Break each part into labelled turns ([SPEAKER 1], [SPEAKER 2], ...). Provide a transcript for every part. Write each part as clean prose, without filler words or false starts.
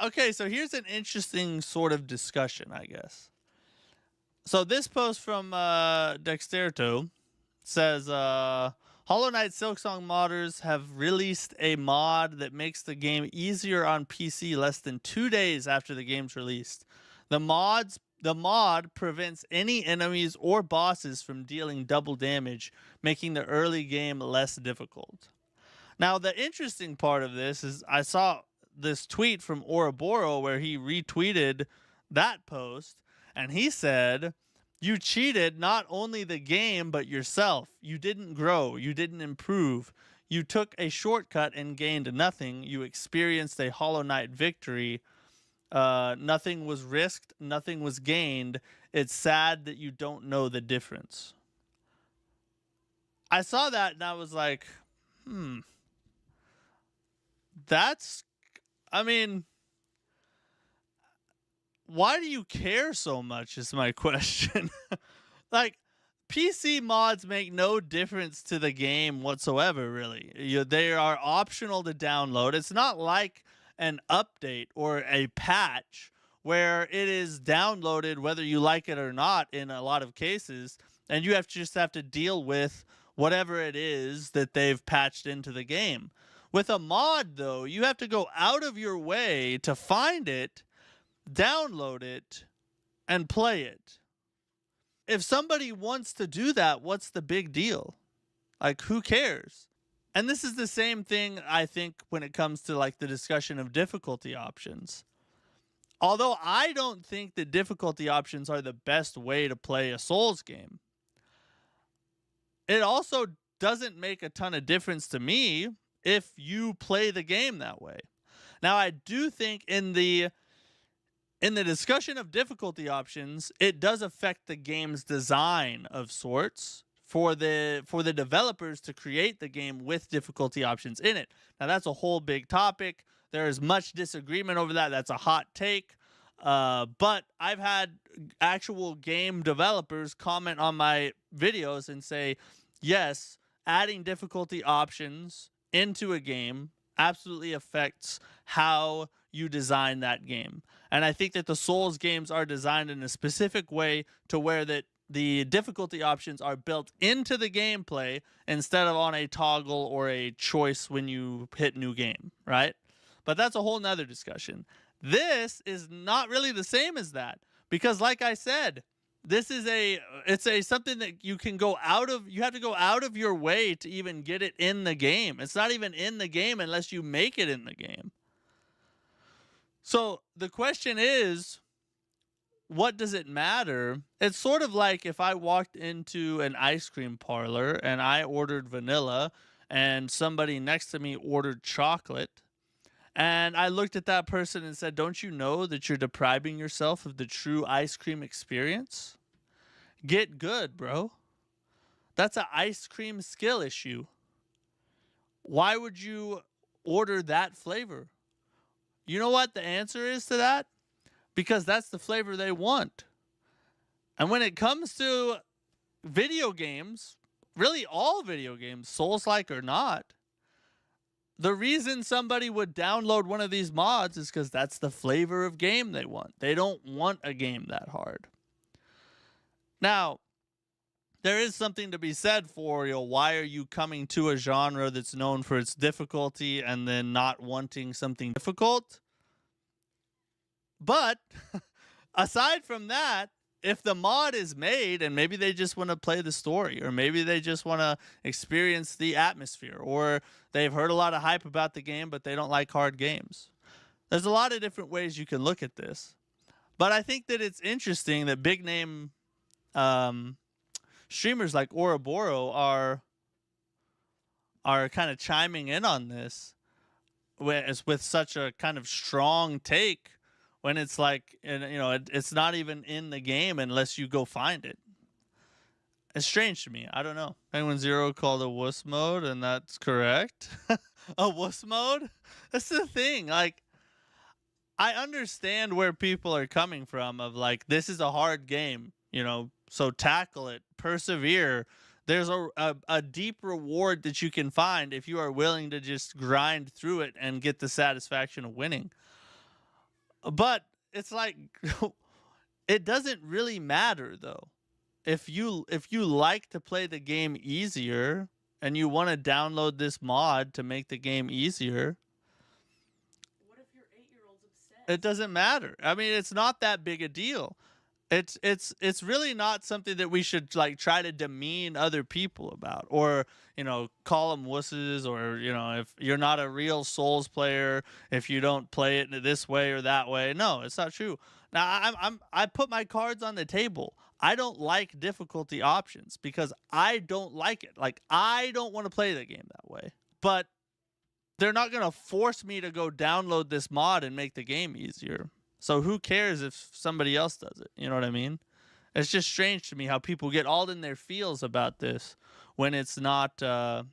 [SPEAKER 1] Okay, so here's an interesting sort of discussion, I guess. So this post from Dexterto says, Hollow Knight Silksong modders have released a mod that makes the game easier on PC less than 2 days after the game's released. The mod prevents any enemies or bosses from dealing double damage, making the early game less difficult. Now, the interesting part of this is I saw this tweet from Ouroboros where he retweeted that post, and he said, "You cheated not only the game, but yourself. You didn't grow, you didn't improve. You took a shortcut and gained nothing. You experienced a Hollow Knight victory. Nothing was risked, nothing was gained. It's sad that you don't know the difference." I saw that and I was like, that's, I mean, why do you care so much is my question. Like, PC mods make no difference to the game whatsoever, really. They are optional to download. It's not like an update or a patch where it is downloaded whether you like it or not in a lot of cases, and you just have to deal with whatever it is that they've patched into the game. With a mod, though, you have to go out of your way to find it, download it, and play it. If somebody wants to do that, what's the big deal? Like, who cares? And this is the same thing, I think, when it comes to like the discussion of difficulty options. Although I don't think that difficulty options are the best way to play a Souls game, it also doesn't make a ton of difference to me if you play the game that way. Now, I do think in the discussion of difficulty options, it does affect the game's design of sorts for the developers to create the game with difficulty options in it. Now, that's a whole big topic. There is much disagreement over that. That's a hot take. But I've had actual game developers comment on my videos and say, yes, adding difficulty options into a game absolutely affects how you design that game. And I think that the Souls games are designed in a specific way to where that the difficulty options are built into the gameplay instead of on a toggle or a choice when you hit new game, right? But that's a whole nother discussion. This is not really the same as that because, like I said, this is something that you can go out of. You have to go out of your way to even get it in the game. It's not even in the game unless you make it in the game. So the question is, what does it matter? It's sort of like if I walked into an ice cream parlor and I ordered vanilla and somebody next to me ordered chocolate, and I looked at that person and said, "Don't you know that you're depriving yourself of the true ice cream experience? Get good, bro. That's an ice cream skill issue. Why would you order that flavor?" You know what the answer is to that? Because that's the flavor they want. And when it comes to video games, really all video games, Souls-like or not, the reason somebody would download one of these mods is because that's the flavor of game they want. They don't want a game that hard. Now, there is something to be said for, why are you coming to a genre that's known for its difficulty and then not wanting something difficult? But aside from that, if the mod is made and maybe they just want to play the story, or maybe they just want to experience the atmosphere, or they've heard a lot of hype about the game, but they don't like hard games. There's a lot of different ways you can look at this. But I think that it's interesting that big name streamers like Ouroboros are kind of chiming in on this with such a kind of strong take when it's like, it's not even in the game unless you go find it. It's strange to me. I don't know. Penguin Zero called a wuss mode, and that's correct. A wuss mode? That's the thing. Like, I understand where people are coming from of like, this is a hard game, so tackle it, persevere. There's a deep reward that you can find if you are willing to just grind through it and get the satisfaction of winning. But it's like it doesn't really matter though. If you like to play the game easier and you want to download this mod to make the game easier,
[SPEAKER 2] What if your 8-year-old's obsessed?
[SPEAKER 1] it doesn't matter. I mean, it's not that big a deal. It's really not something that we should like try to demean other people about, or call them wusses, or if you're not a real Souls player, if you don't play it this way or that way. No, it's not true. Now I put my cards on the table. I don't like difficulty options because I don't like it. Like, I don't want to play the game that way. But they're not going to force me to go download this mod and make the game easier. So who cares if somebody else does it? You know what I mean? It's just strange to me how people get all in their feels about this when it's not, I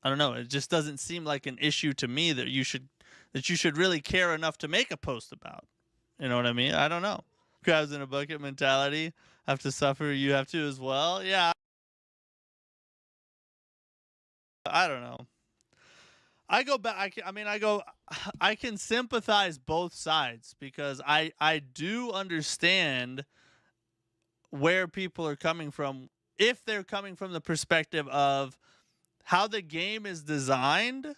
[SPEAKER 1] don't know. It just doesn't seem like an issue to me that you should really care enough to make a post about. You know what I mean? I don't know. Crabs in a bucket mentality. Have to suffer, you have to as well. Yeah. I don't know. I go back. I can sympathize both sides because I do understand where people are coming from if they're coming from the perspective of how the game is designed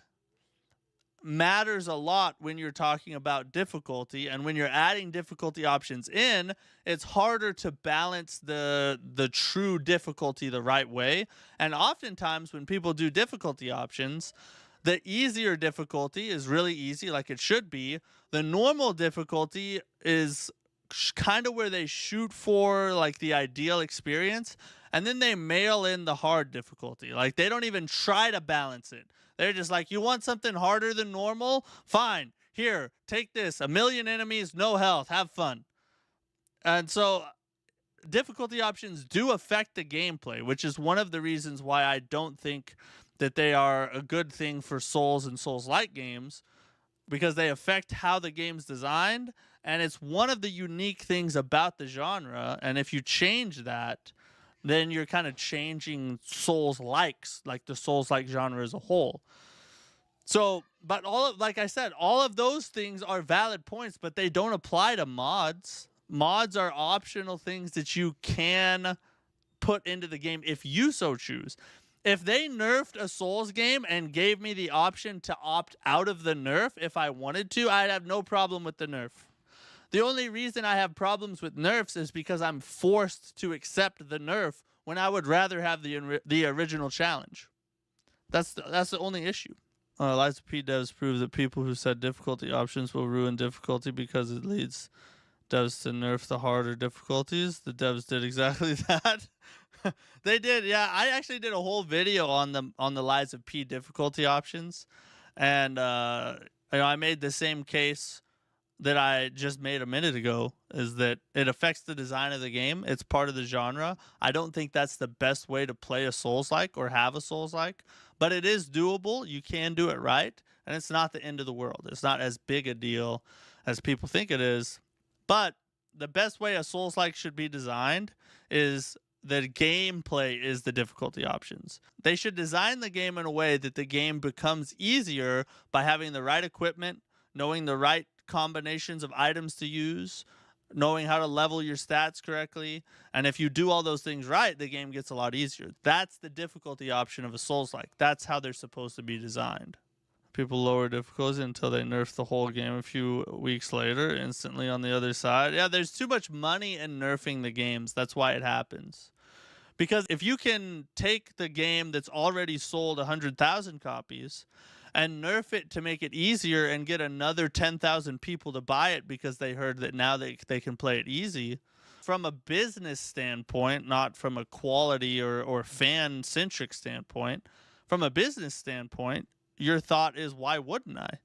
[SPEAKER 1] matters a lot when you're talking about difficulty, and when you're adding difficulty options in, it's harder to balance the true difficulty the right way. And oftentimes when people do difficulty options, the easier difficulty is really easy, like it should be. The normal difficulty is kind of where they shoot for like the ideal experience, and then they mail in the hard difficulty. Like, they don't even try to balance it. They're just like, you want something harder than normal? Fine. Here, take this. 1,000,000 enemies, no health. Have fun. And so difficulty options do affect the gameplay, which is one of the reasons why I don't think that they are a good thing for Souls and Souls-like games, because they affect how the game's designed, and it's one of the unique things about the genre. And if you change that, then you're kind of changing Souls-likes, like the Souls-like genre as a whole. So, but like I said, all of those things are valid points, but they don't apply to mods. Mods are optional things that you can put into the game if you so choose. If they nerfed a Souls game and gave me the option to opt out of the nerf if I wanted to, I'd have no problem with the nerf. The only reason I have problems with nerfs is because I'm forced to accept the nerf when I would rather have the original challenge. That's the only issue. Liza P devs prove that people who said difficulty options will ruin difficulty because it leads devs to nerf the harder difficulties. The devs did exactly that. They did, yeah. I actually did a whole video on the Liza P difficulty options, and I made the same case that I just made a minute ago, is that it affects the design of the game. It's part of the genre. I don't think that's the best way to play a Souls-like or have a Souls-like, but it is doable. You can do it right, and it's not the end of the world. It's not as big a deal as people think it is. But the best way a Souls-like should be designed is the gameplay is the difficulty options. They should design the game in a way that the game becomes easier by having the right equipment, knowing the right combinations of items to use, knowing how to level your stats correctly. And if you do all those things right, the game gets a lot easier. That's the difficulty option of a Souls-like. That's how they're supposed to be designed. People lower difficulty until they nerf the whole game a few weeks later, instantly on the other side. Yeah, there's too much money in nerfing the games. That's why it happens. Because if you can take the game that's already sold 100,000 copies and nerf it to make it easier and get another 10,000 people to buy it because they heard that now they can play it easy, from a business standpoint, not from a quality or fan-centric standpoint, from a business standpoint, your thought is, why wouldn't I?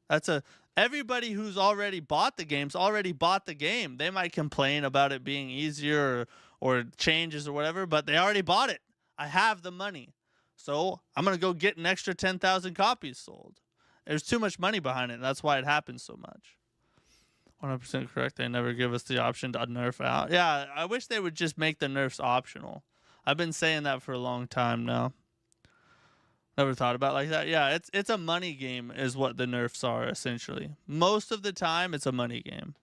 [SPEAKER 1] Everybody who's already bought the game's already bought the game. They might complain about it being easier or changes or whatever, but they already bought it. I have the money. So I'm going to go get an extra 10,000 copies sold. There's too much money behind it, and that's why it happens so much. 100% correct. They never give us the option to nerf out. Yeah, I wish they would just make the nerfs optional. I've been saying that for a long time now. Never thought about it like that. Yeah, it's a money game is what the nerfs are essentially. Most of the time it's a money game.